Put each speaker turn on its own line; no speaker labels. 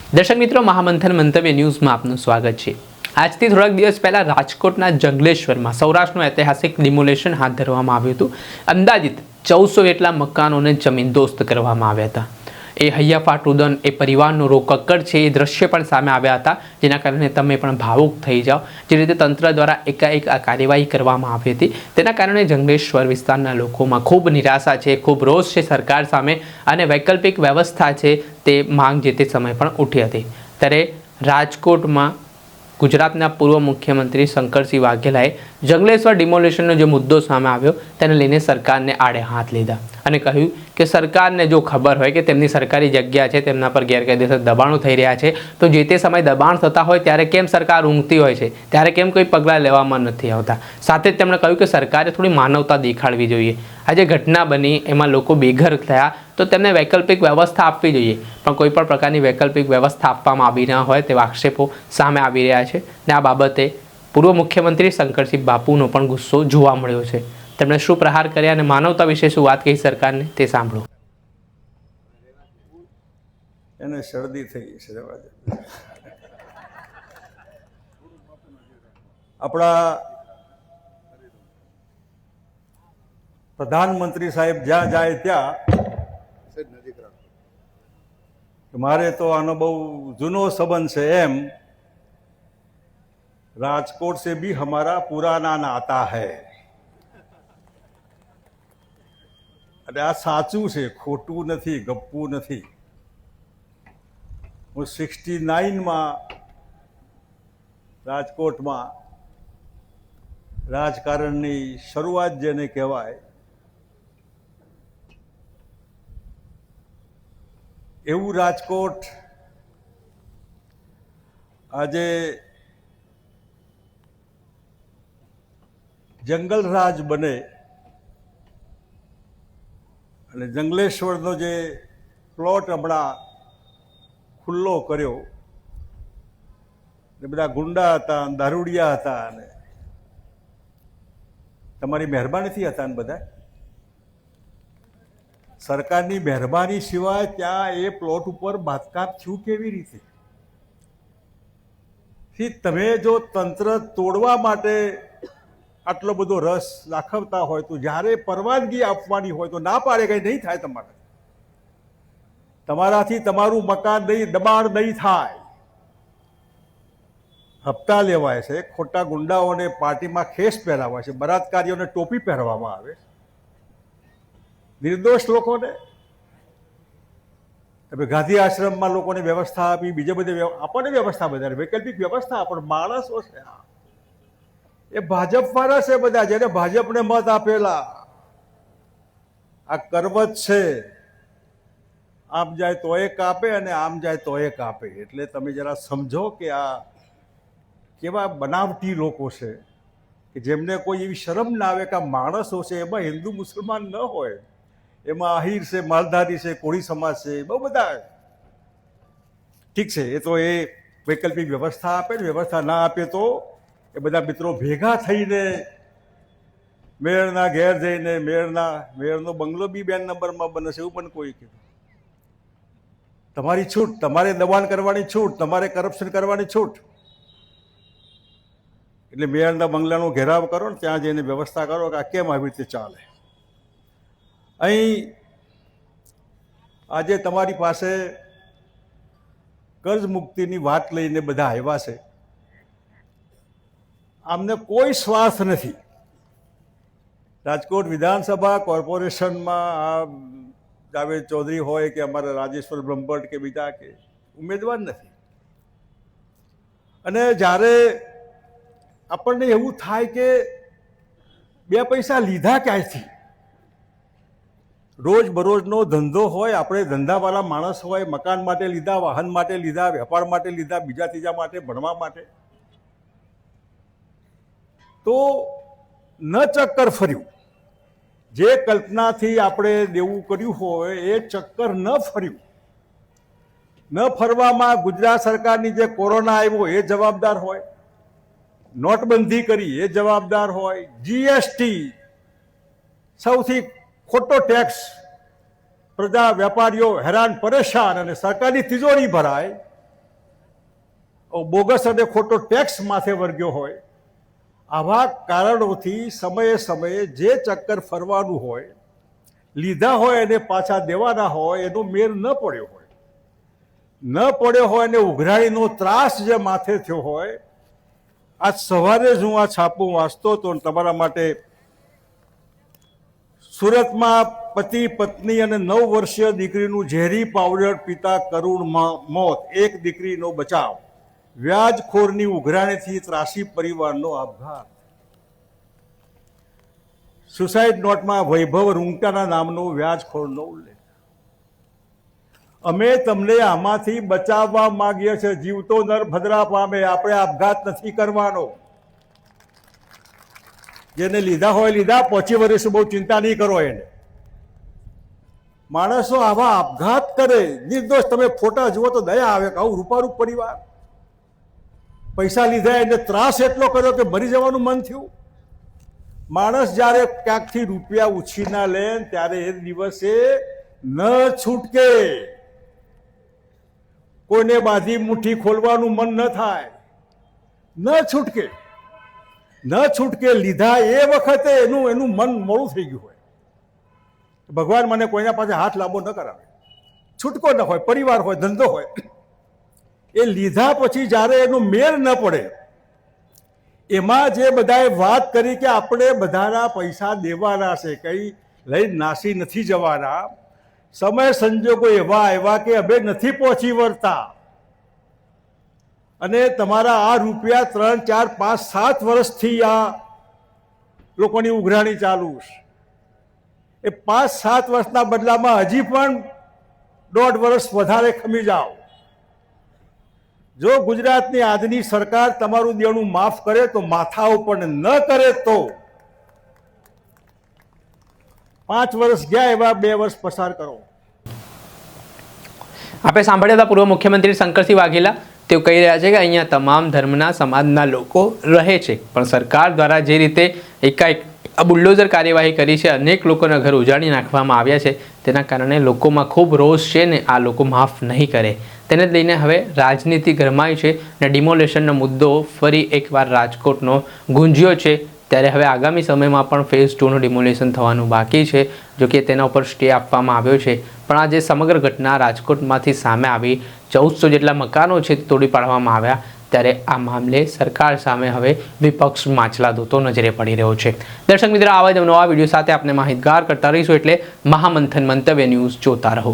દર્શક મિત્રો, મહામંથન મંતવ્ય ન્યૂઝમાં આપનું સ્વાગત છે। આજથી થોડાક દિવસ પહેલા રાજકોટના જંગલેશ્વરમાં સૌરાષ્ટ્રનું ઐતિહાસિક ડિમોલેશન હાથ ધરવામાં આવ્યું હતું। અંદાજિત 1400 જેટલા મકાનોને જમીનદોસ્ત કરવામાં આવ્યા હતા। એ હૈયાફાટ રુદન એ પરિવારનો રોકકડ છે, એ દ્રશ્ય પણ સામે આવ્યા હતા, જેના કારણે તમે પણ ભાવુક થઈ જાઓ। જે રીતે તંત્ર દ્વારા એકાએક આ કાર્યવાહી કરવામાં આવી હતી, તેના કારણે જંગલેશ્વર વિસ્તારના લોકોમાં ખૂબ નિરાશા છે, ખૂબ રોષ છે સરકાર સામે, અને વૈકલ્પિક વ્યવસ્થા છે તે માંગ જે તે સમય પણ ઉઠી હતી। ત્યારે રાજકોટમાં ગુજરાતના પૂર્વ મુખ્યમંત્રી શંકરસિંહ વાઘેલાએ જંગલેશ્વર ડિમોલેશનનો જે મુદ્દો સામે આવ્યો તેને લઈને સરકારને આડે હાથ લીધા અને કહ્યું કે સરકારને જો ખબર હોય કે તેમની સરકારી જગ્યા છે, તેમના પર ગેરકાયદેસર દબાણો થઈ રહ્યા છે, તો જે તે સમયે દબાણ થતા હોય ત્યારે કેમ સરકાર ઊંઘતી હોય છે, ત્યારે કેમ કોઈ પગલાં લેવામાં નથી આવતા। સાથે જ તેમણે કહ્યું કે સરકારે થોડી માનવતા દેખાડવી જોઈએ। આજે ઘટના બની, એમાં લોકો બેઘર થયા, તો તેમને વૈકલ્પિક વ્યવસ્થા આપવી જોઈએ, પણ કોઈ પણ પ્રકારની વૈકલ્પિક વ્યવસ્થા આપવામાં આવી ન હોય તેવા આક્ષેપો સામે આવી રહ્યા છે। ને આ બાબતે પૂર્વ મુખ્યમંત્રી શંકરસિંહ બાપુનો પણ ગુસ્સો જોવા મળ્યો છે। તેમણે શું પ્રહાર કર્યા અને માનવતા વિશે શું વાત કહી સરકારને, તે સાંભળો।
એને શરદી થઈ છે। આપણા પ્રધાનમંત્રી સાહેબ જ્યાં જાય ત્યાં મારે તો આનો બહુ જૂનો સંબંધ છે એમ, રાજકોટ से भी हमारा पुराना नाता है। અને આ સાચું છે, ખોટું નથી, ગપ્પું નથી। હું 69માં રાજકોટમાં રાજકારણની શરૂઆત જેને કહેવાય એવું રાજકોટ આજે જંગલ રાજ બને અને જંગલેશ્વરનો જે પ્લોટ હમણાં ખુલ્લો કર્યો, ને બધા ગુંડા હતા, દારૂડિયા હતા, અને તમારી મહેરબાનીથી હતા ને બધા સરકારની મહેરબાની સિવાય ત્યાં એ પ્લોટ ઉપર બાંધકામ થયું કેવી રીતે? તમે જો તંત્ર તોડવા માટે આટલો બધો રસ દાખવતા હોય તો જ્યારે પરવાનગી આપવાની હોય તો ના પાડે, કંઈ નહીં થાય, તમારાથી તમારું મકાન નહીં, દબાણ નહીં થાય। હપ્તા લેવાય છે, ખોટા ગુંડાઓને પાર્ટીમાં ખેસ પહેરાવાય છે, બળાત્કારીઓને ટોપી પહેરવામાં આવે, નિર્દોષ લોકોને ગાંધી આશ્રમમાં લોકોને વ્યવસ્થા આપી, બીજે બધે આપણને વ્યવસ્થા બધા વૈકલ્પિક વ્યવસ્થા, પણ માણસો છે એ ભાજપ વાળા છે બધા, જેને ભાજપને મત આપેલા। આ કરવત છે, આમ જાય તો એ કાપે અને આમ જાય તો એ કાપે। એટલે તમે જરા સમજો કે આ કેવા બનાવટી લોકો છે કે જેમને કોઈ એવી શરમ ના આવે કે આ માણસો છે, એમાં હિન્દુ મુસલમાન ન હોય, એમાં આહિર છે, માલધારી છે, કોળી સમાજ છે, બહુ બધા। ઠીક છે, એ તો એ વૈકલ્પિક વ્યવસ્થા આપે ને, વ્યવસ્થા ના આપે તો એ બધા મિત્રો ભેગા થઈને મેયરના ઘેર જઈને મેયરનો બંગલો બી 2 નંબરમાં બને છે એવું પણ કોઈ કીધું। તમારી છૂટ, તમારે દબાણ કરવાની છૂટ, તમારે કરપ્શન કરવાની છૂટ। એટલે મેયરના બંગલાનો ઘેરાવ કરો ને ત્યાં જઈને વ્યવસ્થા કરો કે આ કેમ આવી રીતે ચાલે। અહીં આજે તમારી પાસે કર્જ મુક્તિની વાત લઈને બધા આવ્યા છે। આમને કોઈ સ્વાર્થ નથી। રાજકોટ વિધાનસભા કોર્પોરેશનમાં આ જાવેદ ચૌધરી હોય કે અમારા રાજેશ્વર બ્રહ્મભટ્ટ કે બીજા કે ઉમેદવાર નથી। અને જ્યારે આપણને એવું થાય કે 2 પૈસા લીધા ક્યાંયથી, રોજબરોજનો ધંધો હોય, આપણે ધંધાવાળા માણસ હોય, મકાન માટે લીધા, વાહન માટે લીધા, વેપાર માટે લીધા, બીજા ત્રીજા માટે, ભણવા માટે, તો ન ચક્કર ફર્યું। જે કલ્પનાથી આપણે દેવું કર્યું હોય એ ચક્કર ન ફર્યું। ન ફરવામાં ગુજરાત સરકારની જે કોરોના આવ્યો એ જવાબદાર હોય, નોટબંધી કરી એ જવાબદાર હોય, જીએસટી સૌથી ખોટો ટેક્સ, પ્રજા વેપારીઓ હેરાન પરેશાન અને સરકારની તિજોરી ભરાય બોગસ અને ખોટો ટેક્સ માથે વર્ગ્યો હોય, આવા કારણોથી સમયે સમયે જે ચક્કર ફરવાનું હોય, લીધા હોય અને પાછા દેવાના હોય, એનો મેળ ન પડ્યો હોય અને ઉઘરાણીનો ત્રાસ જે માથે થયો હોય. આજ સવારે જ હું આ છાપું વાંચતો હતો અને તમારા માટે સુરતમાં પતિ પત્ની અને 9 વર્ષીય દીકરીનું ઝેરી પાવડર પીતા કરુણ મોત, એક દીકરીનો બચાવ, વ્યાજખોરની ઉઘરાણીથી ત્રાસી પરિવારનો આપઘાત. સુસાઇડ નોટમાં વૈભવ રૂંગટાના નામનો વ્યાજખોરનો ઉલ્લેખ. અમે તમને આમાંથી બચાવવા માંગીએ છીએ. જીવતો નર ભદ્રા પામે, આપણે આપઘાત નથી કરવાનો. જેને લીધા હોય લીધા, 25 વર્ષ બહુ ચિંતા નહીં કરો. એને માણસો આવા આપઘાત કરે, નિર્દોષ. તમે ફોટા જુઓ તો દયા આવે કે આવું રૂપારું પરિવાર. પૈસા લીધા એને ત્રાસ એટલો કર્યો કે મરી જવાનું મન થયું. માણસ જ્યારે ક્યાંકથી રૂપિયા ઉછીના લે ત્યારે એ દિવસે ન છૂટકે. કોઈને બાંધી મુઠ્ઠી ખોલવાનું મન ન થાય, ન છૂટકે. લીધા એ વખતે એનું મન મોડું થઈ ગયું હોય. ભગવાન મને કોઈના પાસે હાથ લાંબો ન કરાવે. છૂટકો ન હોય, પરિવાર હોય, ધંધો હોય. એ લીધા પછી જ્યારે એનું મેળ ન પડે, એમાં જે બધાએ વાત કરી કે આપણે બધાના પૈસા દેવાના છે, કંઈ લઈ નાસી નથી જવાના. સમય સંજોગો એવા આવ્યા કે અમે નથી પહોંચી વળતા અને તમારા આ રૂપિયા 3, 4, 5, 7 વર્ષથી આ લોકોની ઉઘરાણી ચાલુ છે. એ 5-7 વર્ષના બદલામાં હજી પણ 1.5 વર્ષ વધારે ખમી જાઓ. જો ગુજરાતની આજની સરકાર તમારું દેણું માફ કરે તો માથા ઉપર, ન કરે તો 5 વર્ષ ગયા એવા 2 વર્ષ પસાર કરો.
આપણે સાંભળ્યા હતા પૂર્વ મુખ્યમંત્રી શંકરસિંહ વાઘેલા. તેઓ કહી રહ્યા છે કે અહીંયા તમામ ધર્મના સમાજના લોકો રહે છે, પણ સરકાર દ્વારા જે રીતે એકાએક આ બુલડોઝર કાર્યવાહી કરી છે, અનેક લોકોના ઘર ઉજાડી નાખવામાં આવ્યા છે, તેના કારણે લોકોમાં ખૂબ રોષ છે ને આ લોકો માફ નહીં કરે. તેને જ લઈને હવે રાજનીતિ ગરમાઈ છે અને ડિમોલેશનનો મુદ્દો ફરી એકવાર રાજકોટનો ગુંજ્યો છે. ત્યારે હવે આગામી સમયમાં પણ ફેઝ 2નું ડિમોલેશન થવાનું બાકી છે. જો કે તેના ઉપર સ્ટે આપવામાં આવ્યો છે, પણ આ જે સમગ્ર ઘટના રાજકોટમાંથી સામે આવી, 1400 જેટલા મકાનો છે તે તોડી પાડવામાં આવ્યા, ત્યારે આ મામલે સરકાર સામે હવે વિપક્ષ માછલા ધોતો નજરે પડી રહ્યો છે. દર્શક મિત્રો, આવા જ નવા વિડીયો સાથે આપણે માહિતગાર કરતા રહીશું, એટલે મહામંથન મંતવ્ય ન્યૂઝ જોતા રહો.